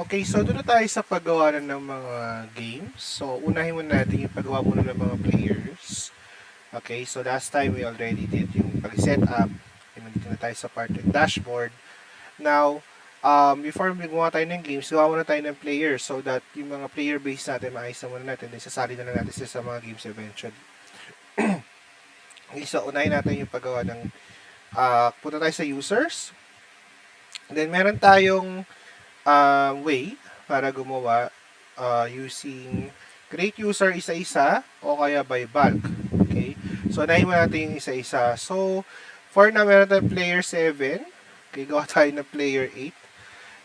Okay, so doon na tayo sa paggawa na ng mga games. So, unahin muna natin yung paggawa muna ng mga players. Okay, so last time we already did yung pag-set up. And nandito na tayo sa part ng dashboard. Now, before gumawa tayo ng games, gawa muna tayo ng players so that yung mga player base natin, maayos na muna natin. Then, sasali na lang natin sila sa mga games eventually. Okay, so unahin natin yung paggawa ng, punta tayo sa users. Then, meron tayong way para gumawa using create user isa-isa o kaya by bulk. Okay? So, unahin mo natin yung isa-isa. So, for na meron tayong player 7. Okay, gawa tayo ng player 8.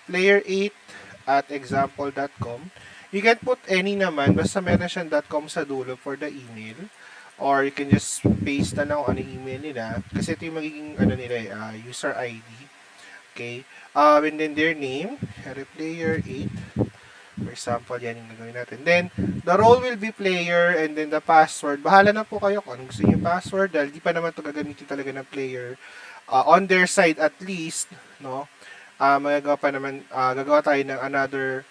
Player 8 at example.com. You can put any naman, basta meron siyang .com sa dulo for the email. Or you can just paste na lang kung ano email nila. Kasi ito yung magiging user ID. Okay? And then their name, player 8. For example, yan yung gagawin natin. Then, the role will be player and then the password. Bahala na po kayo kung anong gusto niyo password dahil di pa naman ito gagamitin talaga ng player. On their side at least, no? Magagawa pa naman, gagawa tayo ng another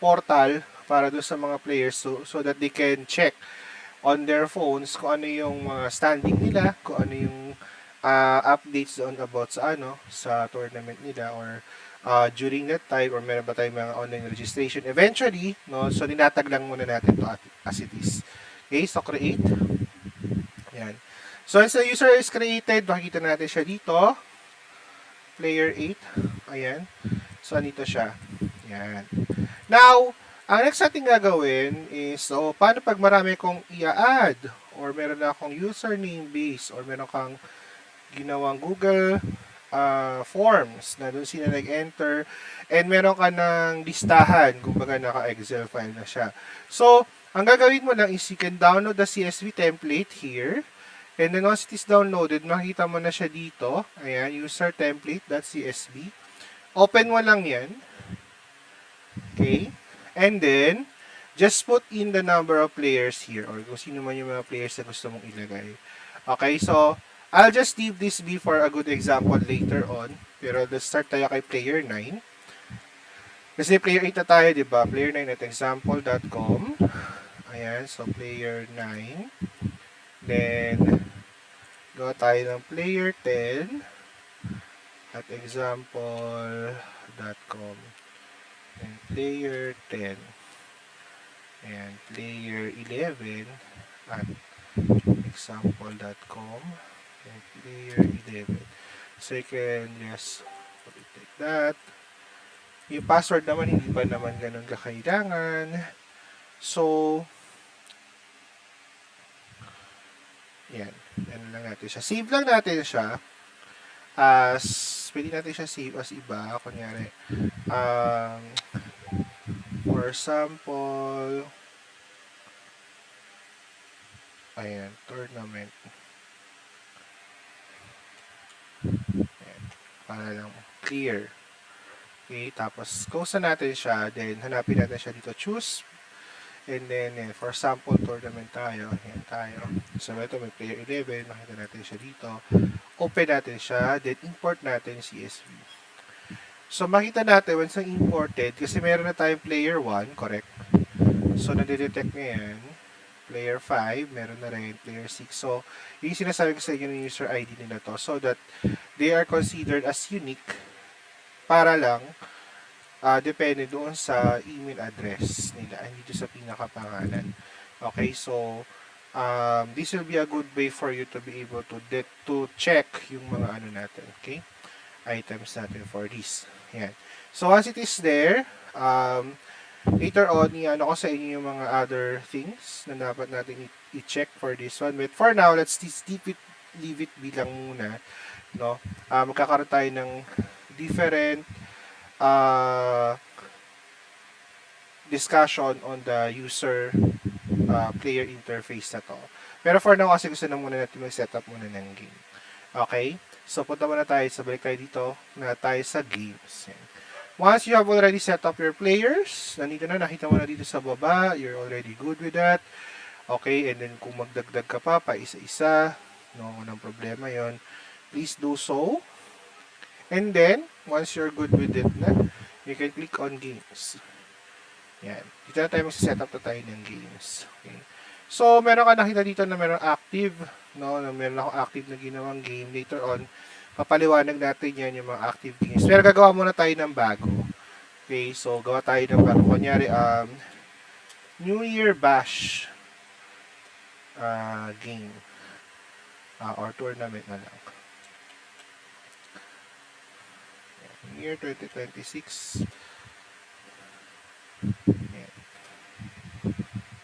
portal para doon sa mga players so that they can check on their phones kung ano yung mga standing nila, kung ano yung updates doon about sa tournament nila or during that time or meron ba tayong mga online registration eventually, no? So ninatag lang muna natin to as it is. Okay, so create. Yan. So as the user is created, makikita natin siya dito. Player 8. Ayan. So andito siya. Yan. Now, ang next natin gagawin is, so, paano pag marami kong i-add or meron na akong username base or meron kang ginawang Google Forms na doon sila nag-enter and meron ka ng listahan, kumbaga naka-Excel file na siya. So, ang gagawin mo lang is you can download the CSV template here and then once it is downloaded, makikita mo na siya dito. Ayan, user template.csv. Open mo lang yan. Okay? And then, just put in the number of players here or kung sino man yung mga players na gusto mong ilagay. Okay, so, I'll just leave this be for a good example later on. Pero let's start tayo kay player 9. Kasi player 8 na tayo, di ba? Player 9 at example.com. Ayan, so player 9. Then, gawa tayo ng player 10 at example.com. And player 10. And player 11 at example.com. And player 11. So you can just put it like that. Yung password naman, hindi pa naman ganun kakailangan. So, yan. Yan lang natin siya. Save lang natin siya as, pwede natin siya save as iba. Kunyari, for example, ayan, tournament. Ayan, para lang clear. Okay, tapos close na natin siya. Then, hanapin natin siya dito. Choose. And then, for sample tournament tayo. Ayan tayo. So, ito may player 11. Makita natin siya dito. Open natin siya. Then, import natin CSV. So, makita natin once na imported, kasi meron na tayong player 1, correct? So, nadidetect niya yan. Player 5, meron na rin. Player 6. So, yung sinasabi ko sa inyo ng user ID nila to so that they are considered as unique para lang depende doon sa email address nila, hindi doon sa pinakapangalan. Okay, so this will be a good way for you to be able to check yung mga ano natin, okay? Items natin for this. Yan. So once it is there, later on, i-ano ko sa inyo yung mga other things na dapat natin i-check for this one. But for now, let's leave it bilang muna, no? Magkakaroon tayo ng different discussion on the user player interface na to. Pero for now kasi gusto na muna natin mag-setup muna ng game. Okay? So punta muna tayo, balik tayo dito na tayo sa games. Once you have already set up your players, nandito na, nakita mo na dito sa baba, you're already good with that. Okay, and then kung magdagdag ka pa isa-isa, no, walang problema yon. Please do so. And then, once you're good with it na, you can click on games. Yan. Dito na tayo mag-setup na tayo ng games. Okay. So, meron ka nakita dito na meron active, no? Na meron ako active na ginawang game. Later on, papaliwanag natin yan yung mga active games. Pero gagawa muna tayo ng bago. Okay, so gawa tayo ng bago. Kunyari, New Year Bash game. Or tournament na lang. Year 2026.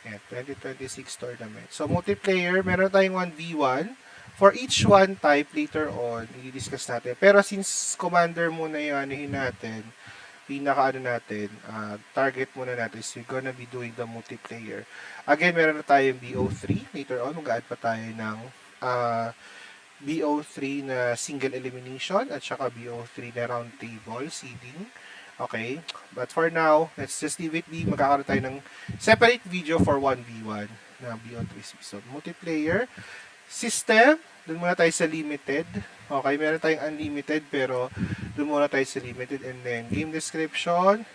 Yan, 2026 tournament. So, multiplayer, meron tayong 1v1. For each one type, later on, i-discuss natin. Pero since commander muna yung anuhin natin, target muna natin, so we're gonna be doing the multiplayer. Again, meron na tayong BO3. Later on, mag-add pa tayo ng BO3 na single elimination at saka BO3 na round table seeding. Okay, but for now, let's just leave it be. Magkakaroon tayo ng separate video for 1v1 na BO3 season. Multiplayer system, dun muna tayo sa limited. Okay, meron tayong unlimited pero dun muna tayo sa limited. And then, game description.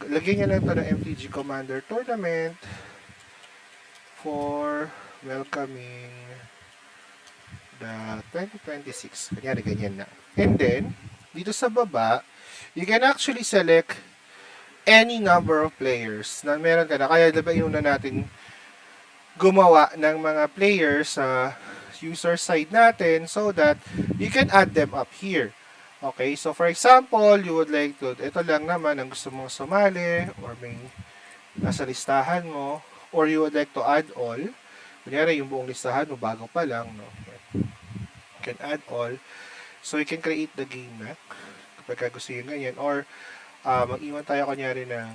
Lagyan nyo lang ito ng MTG Commander Tournament for welcoming the 2026. Kanyari, ganyan na. And then, dito sa baba, you can actually select any number of players na meron ka na. Kaya diba inuna natin gumawa ng mga players sa user side natin so that you can add them up here. Okay, so for example, you would like to, ito lang naman ang gusto mong sumali or may nasa listahan mo, or you would like to add all. Kunyari, yung buong listahan mo, bago pa lang, no? You can add all. So, you can create the game na kapag gusto yung ganyan. Or, mag-iwan tayo kunyari ng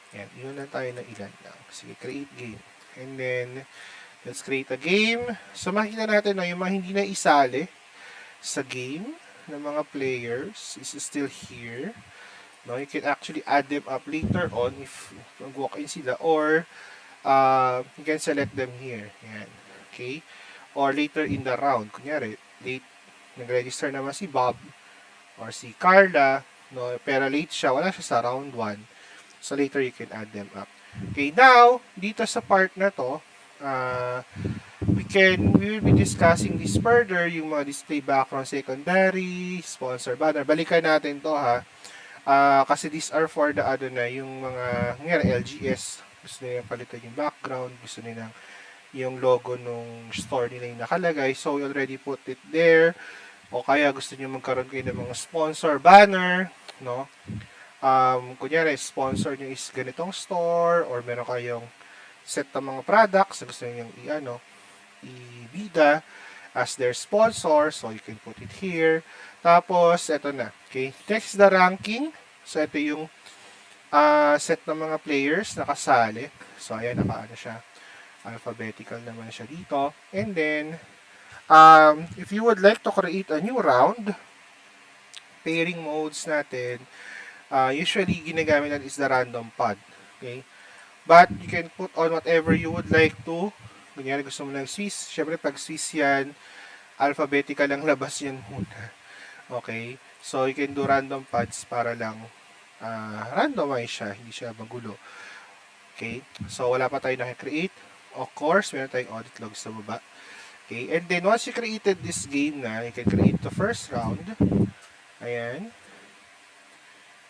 yan, iwan lang tayo ng ilan lang. Sige, create game. And then, let's create a game. So, makikita natin na yung mga hindi na isali sa game ng mga players is still here. No, you can actually add them up later on if mag-walk in sila, or you can select them here. Yan. Okay? Or later in the round. Kunyari, nag-register naman si Bob or si Carla, no, pero late siya, wala siya sa round 1. So later you can add them up. Okay, now, dito sa part na to, we will be discussing this further, yung mga display background secondary, sponsor banner. Balikan natin to ha. Kasi these are for the yung mga LGS, gusto nila palitan yung background, gusto nila yung logo nung store nila yung nakalagay. So, we already put it there. O kaya gusto niyo magkaroon kayo ng mga sponsor banner, no? Kunyari, sponsor niyo is ganitong store, or meron kayong set ng mga products na gusto niyo ibida as their sponsor, so you can put it here. Tapos, eto na. Okay, next the ranking. So, ito yung set ng mga players na kasali. So, ayan, nakaano siya. Alphabetical naman siya dito. And then, if you would like to create a new round, pairing modes natin, usually ginagamit natin is the random pod. Okay? But you can put on whatever you would like to. Kunyari gusto mo ng Swiss. Siyempre pag Swiss yan, alphabetical lang labas yan muna. Okay? So you can do random pods para lang randomize siya. Hindi siya magulo. Okay? So wala pa tayo nakikreate. Of course, meron tayong audit log sa baba. Okay, and then once you created this game na, you can create the first round. Ayan.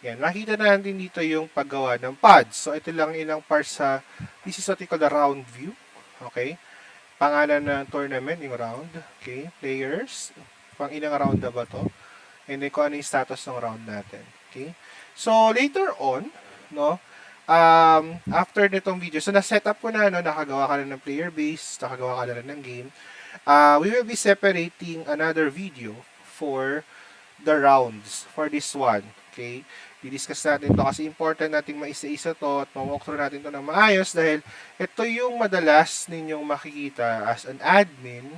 Yan, makita na natin dito yung paggawa ng pods. So, ito lang ilang parts sa, this is what we call the round view. Okay. Pangalan ng tournament, yung round. Okay, players. Pang ilang round na ba to? And then, kung ano yung status ng round natin. Okay. So, later on, no, after nitong video, so na-set up ko na, no, nakagawa ka na ng player base, nakagawa ka na ng game. We will be separating another video for the rounds for this one. Okay? Didiscuss natin to kasi important nating maisa-isa to at ma-walkthrough natin to ng maayos dahil ito yung madalas ninyong makikita as an admin,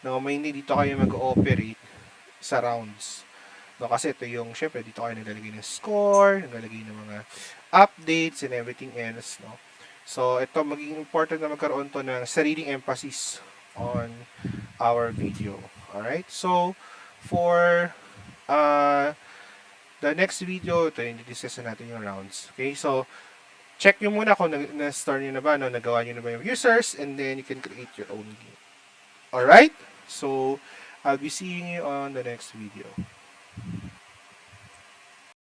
no, mainly dito kayo mag-ooperate sa rounds. No, kasi ito yung, syempre, dito kayo naglalagay ng score, naglalagay ng mga updates and everything else, no. So, ito magiging important na magkaroon to ng sariling emphasis on our video. Alright? So, for the next video, ito yung discuss natin yung rounds. Okay, so check nyo muna kung na-store nyo na ba, no? Nagawa nyo na ba yung users, and then you can create your own game. Alright? So, I'll be seeing you on the next video.